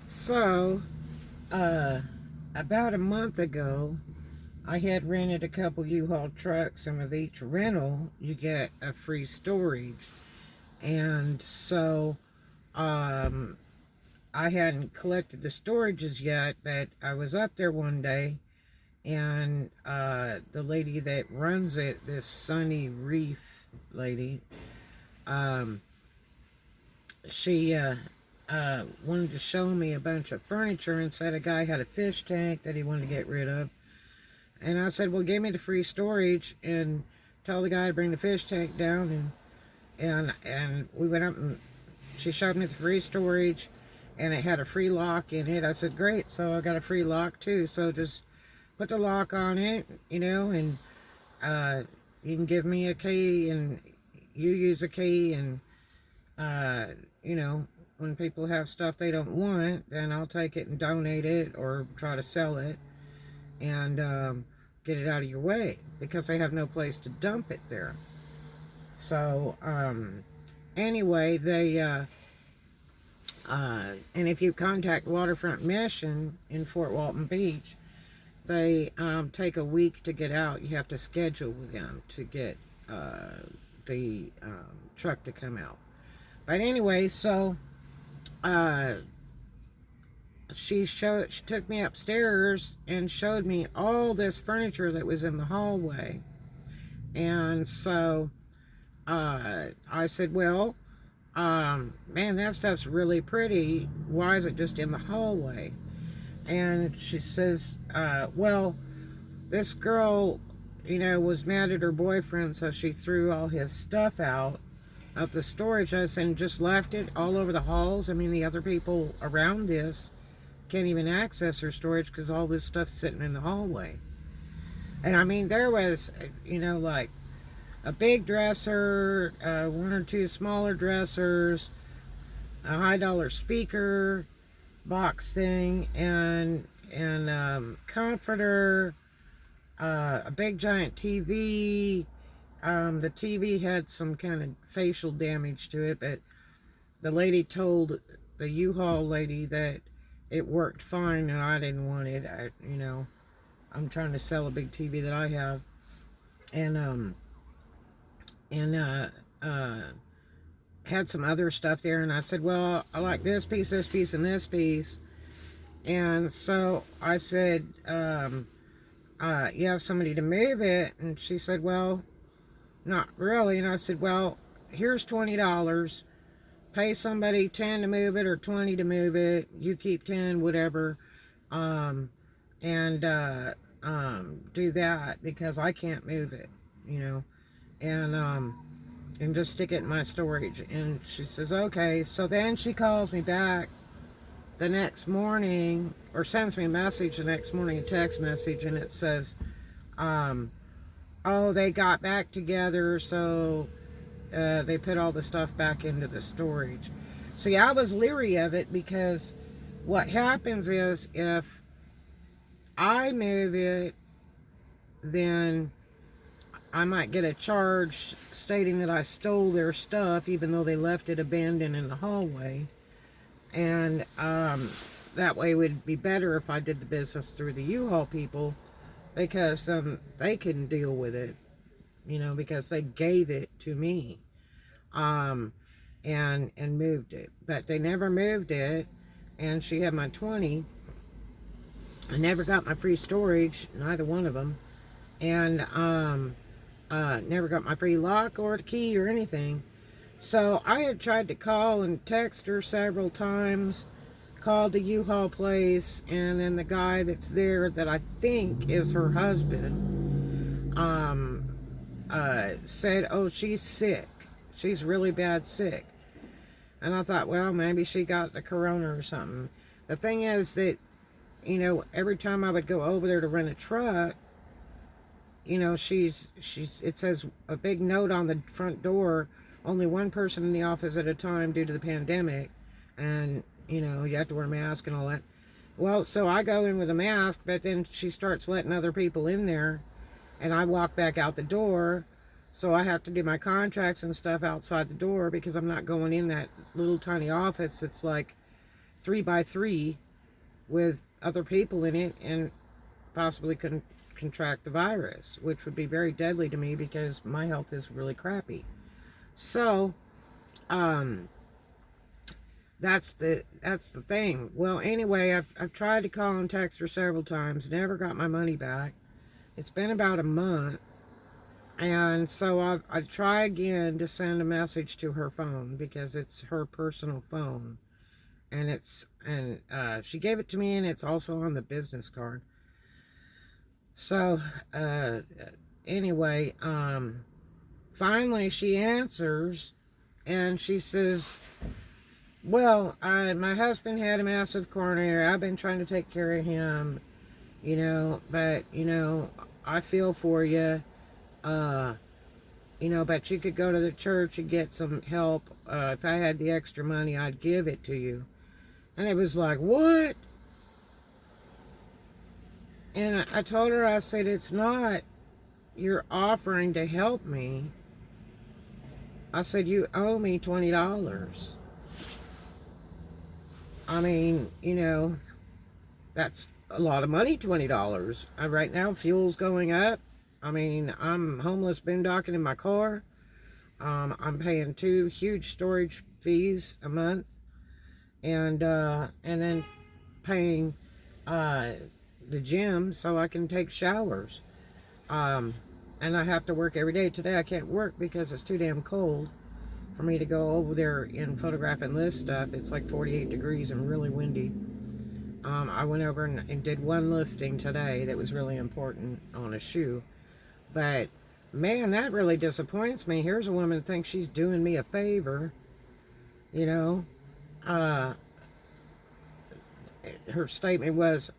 So, uh, about a month ago, I had rented a couple U-Haul trucks, and with each rental, you get a free storage. And so, um, I hadn't collected the storages yet, but I was up there one day, and the lady that runs it, this Sunny Reef lady, um, she wanted to show me a bunch of furniture and said a guy had a fish tank that he wanted to get rid of. And I said, well, give me the free storage and tell the guy to bring the fish tank down. And we went up and she showed me the free storage and it had a free lock in it. I said, great. So I got a free lock too. So just put the lock on it, and you can give me a key and you use a key. And, uh, you know, when people have stuff they don't want, then I'll take it and donate it or try to sell it and get it out of your way because they have no place to dump it there. So, anyway, and if you contact Waterfront Mission in Fort Walton Beach, they take a week to get out. You have to schedule with them to get the truck to come out. But anyway, so she took me upstairs and showed me all this furniture that was in the hallway. And so I said, well, man, that stuff's really pretty. Why is it just in the hallway? And she says, well, this girl, was mad at her boyfriend, so she threw all his stuff out of the storage. I said, and just left it all over the halls. I mean, the other people around this can't even access her storage because all this stuff's sitting in the hallway. And I mean, there was, like a big dresser, one or two smaller dressers, a high dollar speaker box thing, and comforter, a big giant TV. The TV had some kind of facial damage to it, but the lady told the U-Haul lady that it worked fine and I didn't want it. I'm trying to sell a big TV that I have. And had some other stuff there, and I said, well, I like this piece, and this piece. And so I said, you have somebody to move it? And she said, well, not really. And I said, well, here's $20. Pay somebody 10 to move it or 20 to move it. You keep 10, whatever. And do that because I can't move it, and just stick it in my storage. And she says, okay. So then she calls me back the next morning, or sends me a message the next morning, a text message, and it says, oh, they got back together, so they put all the stuff back into the storage. See, I was leery of it because what happens is if I move it, then I might get a charge stating that I stole their stuff, even though they left it abandoned in the hallway. And that way it would be better if I did the business through the U-Haul people, because they can deal with it, because they gave it to me, and moved it. But they never moved it, and she had my 20. I never got my free storage, neither one of them, and never got my free lock or the key or anything. So I had tried to call and text her several times, called the U-Haul place, and then the guy that's there that I think is her husband said, oh, she's sick. She's really bad sick. And I thought, well, maybe she got the corona or something. The thing is that, every time I would go over there to rent a truck, it says a big note on the front door, only one person in the office at a time due to the pandemic, and you have to wear a mask and all that. Well, so I go in with a mask, but then she starts letting other people in there, and I walk back out the door, so I have to do my contracts and stuff outside the door because I'm not going in that little tiny office. It's like 3x3 with other people in it and possibly contract the virus, which would be very deadly to me because my health is really crappy. So, that's the thing. Well, anyway, I've tried to call and text her several times, never got my money back. It's been about a month, and so I try again to send a message to her phone because it's her personal phone, and she gave it to me, and it's also on the business card. So anyway, finally she answers, and she says, well, my husband had a massive coronary. I've been trying to take care of him, but, I feel for you, but you could go to the church and get some help. If I had the extra money, I'd give it to you. And it was like, what? And I told her, I said, it's not you're offering to help me. I said, you owe me $20. I mean, that's a lot of money, $20. Right now, fuel's going up. I mean, I'm homeless boondocking in my car. I'm paying 2 huge storage fees a month. And then paying the gym so I can take showers. And I have to work every day. Today I can't work because it's too damn cold for me to go over there and photograph and list stuff. It's like 48 degrees and really windy. I went over and did one listing today that was really important on a shoe. But, man, that really disappoints me. Here's a woman that thinks she's doing me a favor. Her statement was,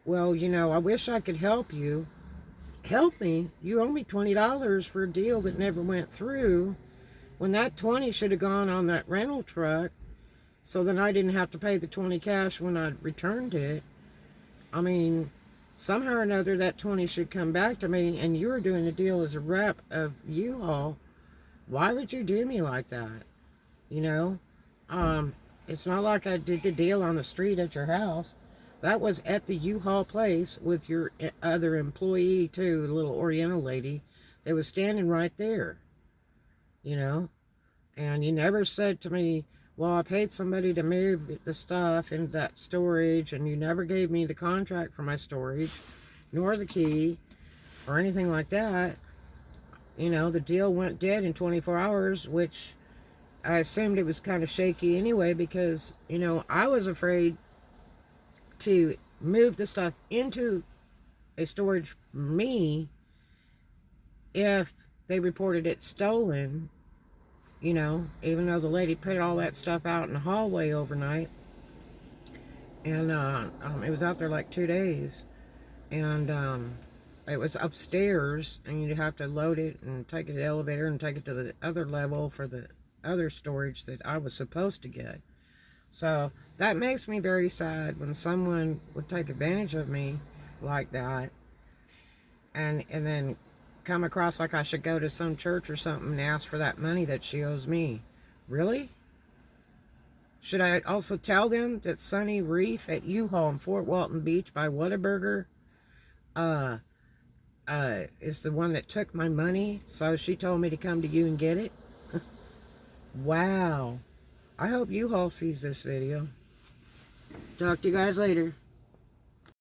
well, I wish I could help you. Help me? You owe me $20 for a deal that never went through, when that 20 should have gone on that rental truck, so then I didn't have to pay the 20 cash when I returned it. I mean, somehow or another that 20 should come back to me, and you were doing a deal as a rep of U-Haul. Why would you do me like that? It's not like I did the deal on the street at your house. That was at the U-Haul place with your other employee too, the little Oriental lady that was standing right there. And you never said to me, well, I paid somebody to move the stuff into that storage, and you never gave me the contract for my storage, nor the key, or anything like that. The deal went dead in 24 hours, which I assumed it was kind of shaky anyway, because, I was afraid to move the stuff into a storage for me if they reported it stolen, even though the lady put all that stuff out in the hallway overnight. And it was out there like 2 days. And it was upstairs, and you'd have to load it and take it to the elevator and take it to the other level for the other storage that I was supposed to get. So that makes me very sad when someone would take advantage of me like that, and then come across like I should go to some church or something and ask for that money that she owes me. Really? Should I also tell them that Sunny Reef at U-Haul in Fort Walton Beach by Whataburger is the one that took my money, so she told me to come to you and get it? Wow. I hope U-Haul sees this video. Talk to you guys later.